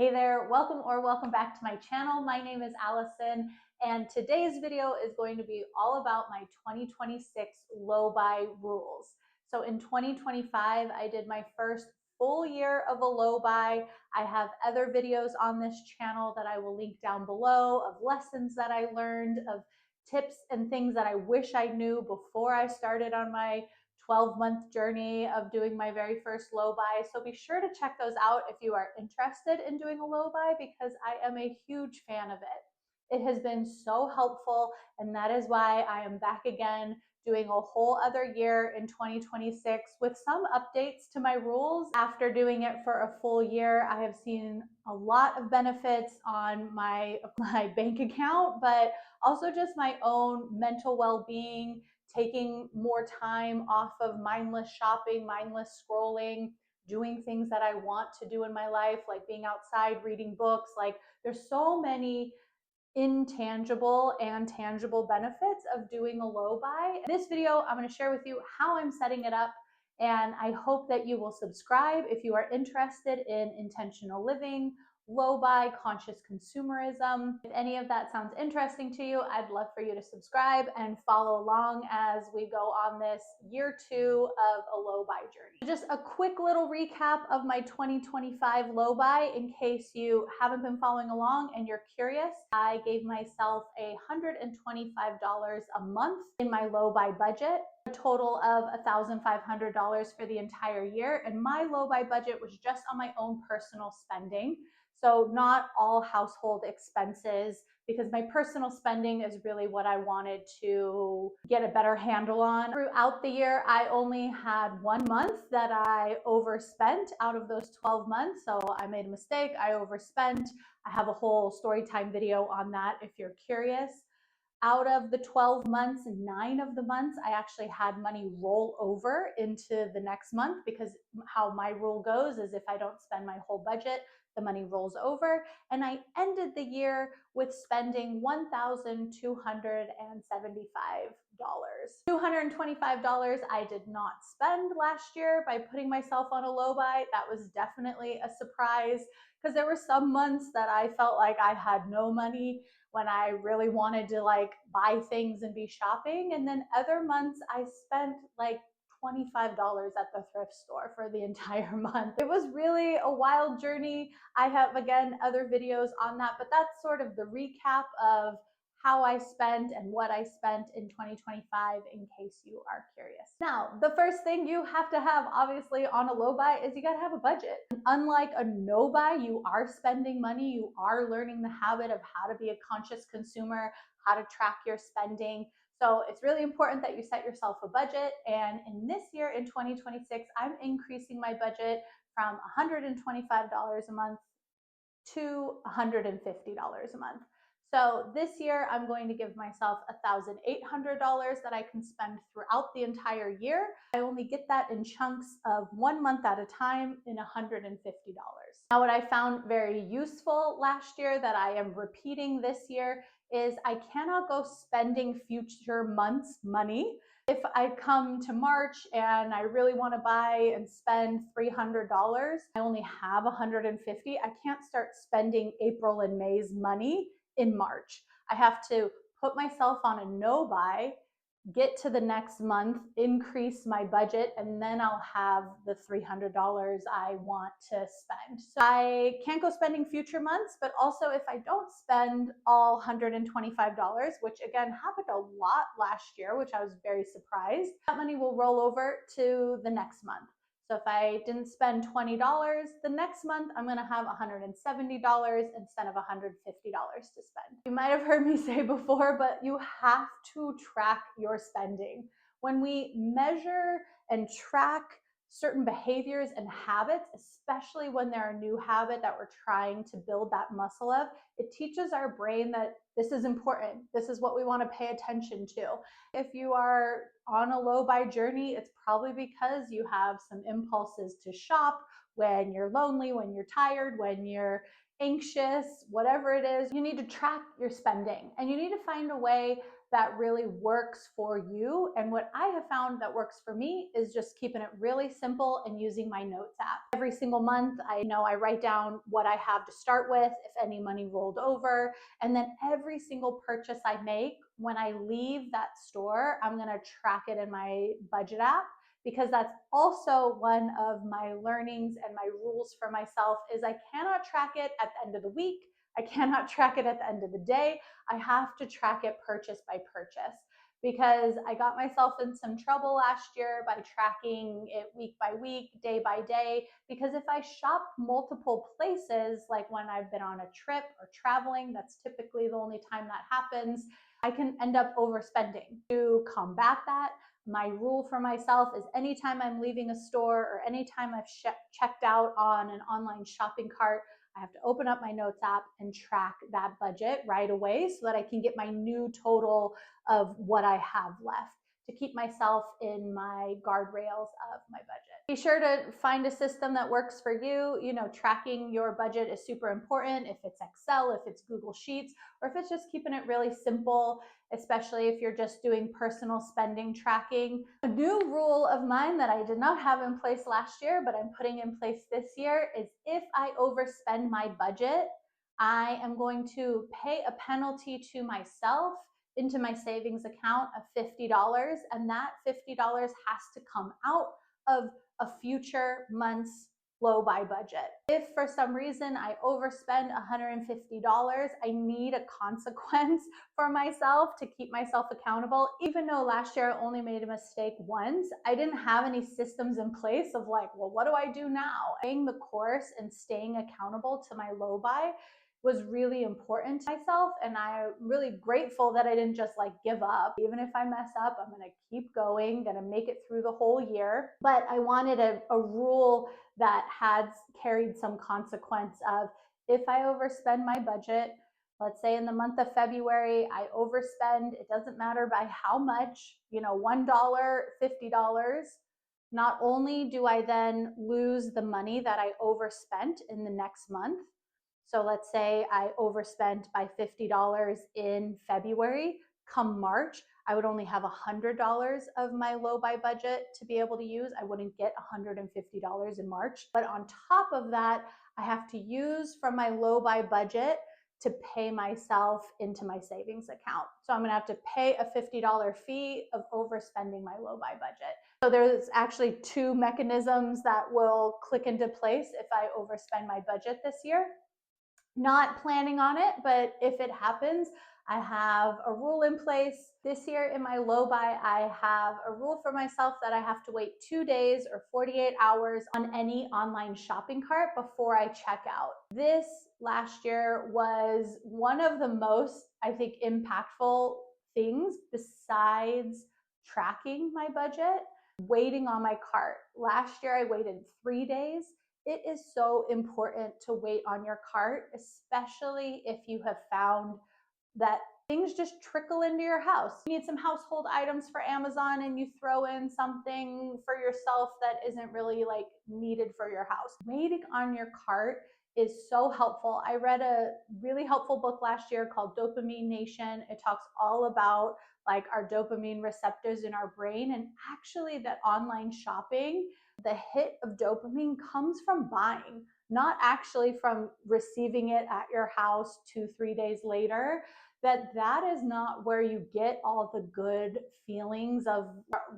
Hey there, welcome back to my channel. My name is Allison, and today's video is going to be all about my 2026 Lowbuy rules. So in 2025, I did my first full year of a Lowbuy. I have other videos on this channel that I will link down below of lessons that I learned, of tips and things that I wish I knew before I started on my 12-month journey of doing my very first Lowbuy. So be sure to check those out if you are interested in doing a Lowbuy, because I am a huge fan of it. It has been so helpful, and that is why I am back again doing a whole other year in 2026 with some updates to my rules. After doing it for a full year, I have seen a lot of benefits on my bank account, but also just my own mental well-being, taking more time off of mindless shopping, mindless scrolling, doing things that I want to do in my life, like being outside, reading books. Like, there's so many intangible and tangible benefits of doing a Lowbuy. In this video, I'm going to share with you how I'm setting it up, and I hope that you will subscribe if you are interested in intentional living, Lowbuy, conscious consumerism. If any of that sounds interesting to you, I'd love for you to subscribe and follow along as we go on this year 2 of a Lowbuy journey. Just a quick little recap of my 2025 Lowbuy in case you haven't been following along and you're curious. I gave myself $125 a month in my Lowbuy budget, a total of $1,500 for the entire year. And my Lowbuy budget was just on my own personal spending. So not all household expenses, because my personal spending is really what I wanted to get a better handle on. Throughout the year, I only had 1 month that I overspent out of those 12 months. So I made a mistake, I overspent. I have a whole story time video on that if you're curious. Out of the 12 months, 9 of the months, I actually had money roll over into the next month, because how my rule goes is if I don't spend my whole budget, the money rolls over. And I ended the year with spending $1,275. $225 I did not spend last year by putting myself on a Lowbuy. That was definitely a surprise, because there were some months that I felt like I had no money when I really wanted to buy things and be shopping. And then other months I spent like $25 at the thrift store for the entire month. It was really a wild journey. I have, again, other videos on that, but that's sort of the recap of how I spent and what I spent in 2025, in case you are curious. Now, the first thing you have to have, obviously, on a Lowbuy is you got to have a budget. Unlike a Nobuy, you are spending money, you are learning the habit of how to be a conscious consumer, how to track your spending. So it's really important that you set yourself a budget. And in this year, in 2026, I'm increasing my budget from $125 a month to $150 a month. So this year, I'm going to give myself $1,800 that I can spend throughout the entire year. I only get that in chunks of 1 month at a time in $150. Now, what I found very useful last year that I am repeating this year is I cannot go spending future months' money. If I come to March and I really want to buy and spend $300, I only have $150. I can't start spending April and May's money in March. I have to put myself on a no buy, get to the next month, increase my budget, and then I'll have the $300 I want to spend. So I can't go spending future months, but also if I don't spend all $125, which again happened a lot last year, which I was very surprised, that money will roll over to the next month. So if I didn't spend $20, the next month I'm going to have $170 instead of $150 to spend. You might have heard me say before, but you have to track your spending. When we measure and track certain behaviors and habits, especially when they're a new habit that we're trying to build that muscle of, it teaches our brain that this is important. This is what we want to pay attention to. If you are on a Lowbuy journey, it's probably because you have some impulses to shop when you're lonely, when you're tired, when you're anxious, whatever it is. You need to track your spending, and you need to find a way that really works for you. And what I have found that works for me is just keeping it really simple and using my notes app. Every single month, I write down what I have to start with, if any money rolled over, and then every single purchase I make, when I leave that store, I'm gonna track it in my budget app, because that's also one of my learnings and my rules for myself is I cannot track it at the end of the week. I cannot track it at the end of the day. I have to track it purchase by purchase, because I got myself in some trouble last year by tracking it week by week, day by day, because if I shop multiple places, like when I've been on a trip or traveling, that's typically the only time that happens, I can end up overspending. To combat that, my rule for myself is anytime I'm leaving a store or anytime I've checked out on an online shopping cart, I have to open up my notes app and track that budget right away so that I can get my new total of what I have left, to keep myself in my guardrails of my budget. Be sure to find a system that works for you. Tracking your budget is super important. If it's Excel, if it's Google Sheets, or if it's just keeping it really simple, especially if you're just doing personal spending tracking. A new rule of mine that I did not have in place last year, but I'm putting in place this year, is if I overspend my budget, I am going to pay a penalty to myself into my savings account of $50, and that $50 has to come out of a future month's Lowbuy budget. If for some reason I overspend $150, I need a consequence for myself to keep myself accountable. Even though last year I only made a mistake once, I didn't have any systems in place of like, well, what do I do now? Staying the course and staying accountable to my Lowbuy was really important to myself, and I'm really grateful that I didn't just like give up. Even if I mess up, I'm gonna keep going, gonna make it through the whole year. But I wanted a rule that had carried some consequence of, if I overspend my budget, let's say in the month of February, I overspend, it doesn't matter by how much, $1, $50, not only do I then lose the money that I overspent in the next month. So let's say I overspent by $50 in February. Come March, I would only have $100 of my Lowbuy budget to be able to use. I wouldn't get $150 in March. But on top of that, I have to use from my Lowbuy budget to pay myself into my savings account. So I'm gonna have to pay a $50 fee of overspending my Lowbuy budget. So there's actually two mechanisms that will click into place if I overspend my budget this year. Not planning on it, but if it happens, I have a rule in place. This year in my Lowbuy, I have a rule for myself that I have to wait 2 days or 48 hours on any online shopping cart before I check out. This last year was one of the most, I think, impactful things besides tracking my budget, waiting on my cart. Last year, I waited 3 days. It is so important to wait on your cart, especially if you have found that things just trickle into your house. You need some household items for Amazon and you throw in something for yourself that isn't really like needed for your house. Waiting on your cart is so helpful. I read a really helpful book last year called Dopamine Nation. It talks all about like our dopamine receptors in our brain, and actually that online shopping, the hit of dopamine comes from buying, not actually from receiving it at your house 2-3 days later. That is not where you get all the good feelings of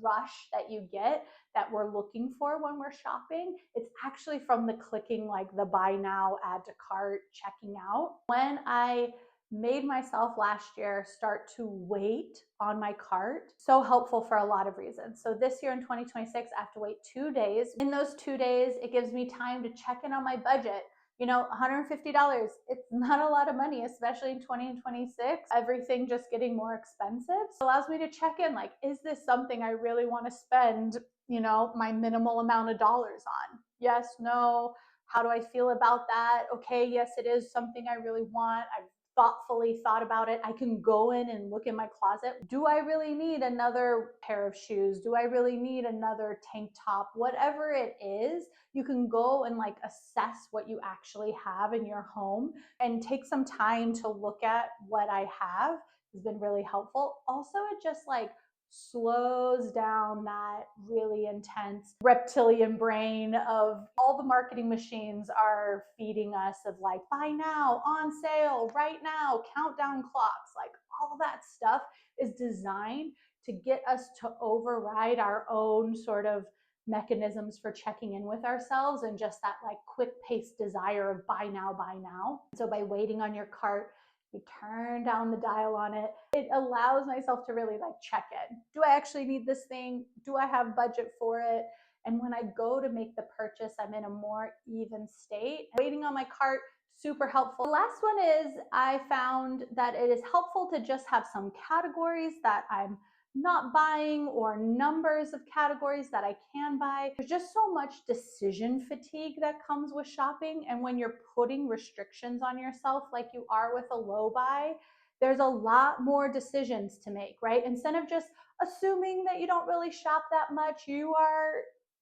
rush that you get that we're looking for when we're shopping. It's actually from the clicking, like the buy now, add to cart, checking out. When I made myself last year start to wait on my cart, so helpful for a lot of reasons. So this year in 2026, I have to wait 2 days. In those 2 days, it gives me time to check in on my budget. $150, it's not a lot of money, especially in 2026. Everything just getting more expensive. It allows me to check in, like, is this something I really want to spend, my minimal amount of dollars on? Yes, no. How do I feel about that? Okay, yes, it is something I really want. I've thoughtfully thought about it. I can go in and look in my closet. Do I really need another pair of shoes? Do I really need another tank top? Whatever it is, you can go and like assess what you actually have in your home and take some time to look at what I have. has been really helpful. Also, it just like slows down that really intense reptilian brain of all the marketing machines are feeding us of like buy now, on sale, right now, countdown clocks, like all that stuff is designed to get us to override our own sort of mechanisms for checking in with ourselves and just that like quick paced desire of buy now, buy now. So by waiting on your cart, you turn down the dial on it. It allows myself to really like check in. Do I actually need this thing? Do I have budget for it? And when I go to make the purchase, I'm in a more even state. Waiting on my cart, super helpful. The last one is I found that it is helpful to just have some categories that I'm not buying or numbers of categories that I can buy. There's just so much decision fatigue that comes with shopping. And when you're putting restrictions on yourself like you are with a Lowbuy, there's a lot more decisions to make, right? Instead of just assuming that you don't really shop that much, you are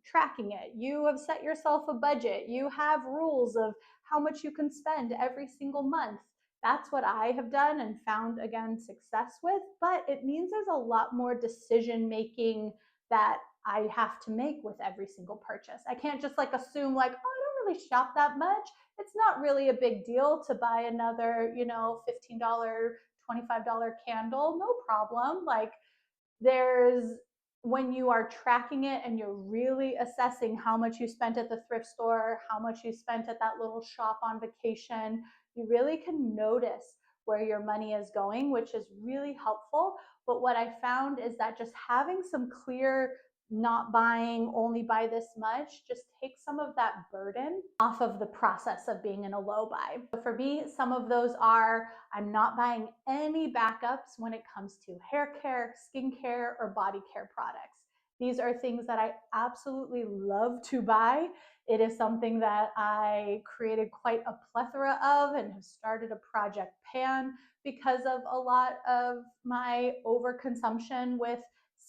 tracking it. You have set yourself a budget. You have rules of how much you can spend every single month. That's what I have done and found, again, success with. But it means there's a lot more decision making that I have to make with every single purchase. I can't just like assume like, oh, I don't really shop that much. It's not really a big deal to buy another, $15, $25 candle. No problem. Like there's when you are tracking it and you're really assessing how much you spent at the thrift store, how much you spent at that little shop on vacation, you really can notice where your money is going, which is really helpful. But what I found is that just having some clear not buying, only buy this much, just takes some of that burden off of the process of being in a Lowbuy. So for me, some of those are I'm not buying any backups when it comes to hair care, skincare, or body care products. These are things that I absolutely love to buy. It is something that I created quite a plethora of and have started a Project Pan because of a lot of my overconsumption with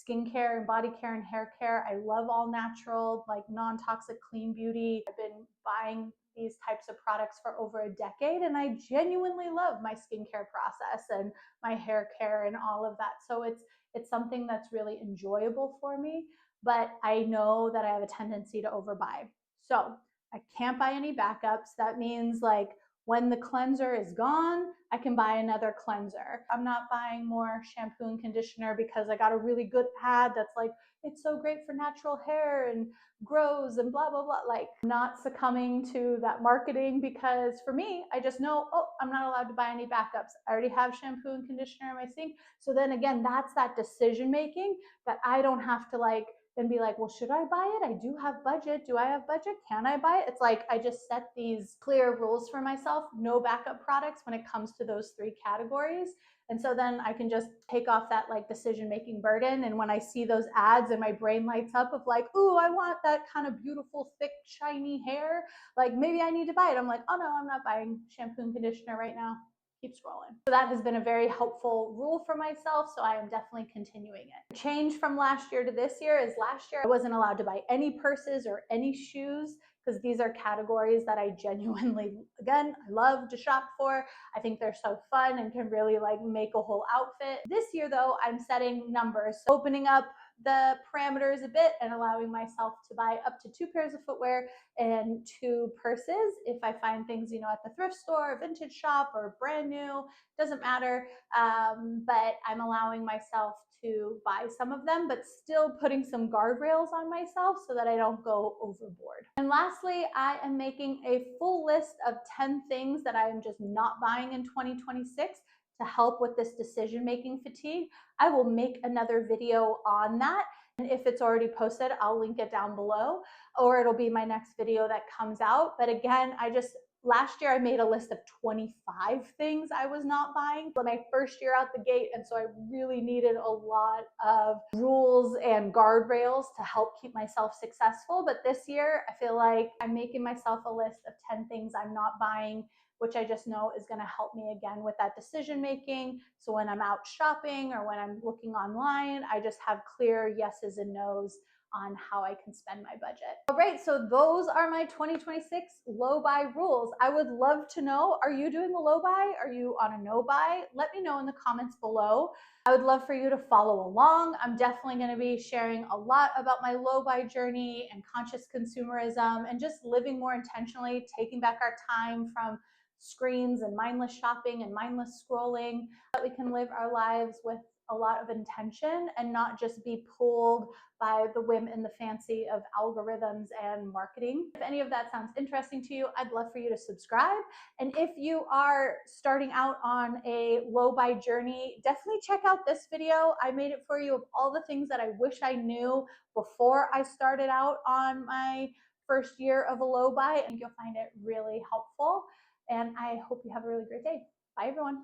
skincare and body care and hair care. I love all natural, like non-toxic, clean beauty. I've been buying these types of products for over a decade, and I genuinely love my skincare process and my hair care and all of that. So it's something that's really enjoyable for me, but I know that I have a tendency to overbuy. So I can't buy any backups. That means like when the cleanser is gone, I can buy another cleanser. I'm not buying more shampoo and conditioner because I got a really good ad that's like, it's so great for natural hair and grows and blah, blah, blah. Like not succumbing to that marketing because for me, I just know, oh, I'm not allowed to buy any backups. I already have shampoo and conditioner in my sink. So then again, that's that decision making that I don't have to like and be like, well, should I buy it? I do have budget. Do I have budget? Can I buy it? It's like I just set these clear rules for myself, no backup products when it comes to those three categories. And so then I can just take off that like decision making burden. And when I see those ads and my brain lights up of like, ooh, I want that kind of beautiful, thick, shiny hair, like maybe I need to buy it. I'm like, oh no, I'm not buying shampoo and conditioner right now. Keep scrolling. So that has been a very helpful rule for myself. So I am definitely continuing it. Change from last year to this year is last year I wasn't allowed to buy any purses or any shoes because these are categories that I genuinely, again, I love to shop for. I think they're so fun and can really like make a whole outfit. This year though, I'm setting numbers, opening up the parameters a bit and allowing myself to buy up to 2 pairs of footwear and 2 purses if I find things, at the thrift store, vintage shop, or brand new, doesn't matter. But I'm allowing myself to buy some of them, but still putting some guardrails on myself so that I don't go overboard. And lastly, I am making a full list of 10 things that I am just not buying in 2026 to help with this decision-making fatigue. I will make another video on that. And if it's already posted, I'll link it down below, or it'll be my next video that comes out. But again, last year I made a list of 25 things I was not buying for my first year out the gate. And so I really needed a lot of rules and guardrails to help keep myself successful. But this year I feel like I'm making myself a list of 10 things I'm not buying, which I just know is going to help me again with that decision making. So when I'm out shopping or when I'm looking online, I just have clear yeses and nos on how I can spend my budget. All right, so those are my 2026 low buy rules. I would love to know, are you doing a low buy? Are you on a no buy? Let me know in the comments below. I would love for you to follow along. I'm definitely going to be sharing a lot about my low buy journey and conscious consumerism and just living more intentionally, taking back our time from screens and mindless shopping and mindless scrolling, that we can live our lives with a lot of intention and not just be pulled by the whim and the fancy of algorithms and marketing. If any of that sounds interesting to you, I'd love for you to subscribe. And if you are starting out on a low buy journey, definitely check out this video. I made it for you of all the things that I wish I knew before I started out on my first year of a low buy. I think you'll find it really helpful. And I hope you have a really great day. Bye, everyone.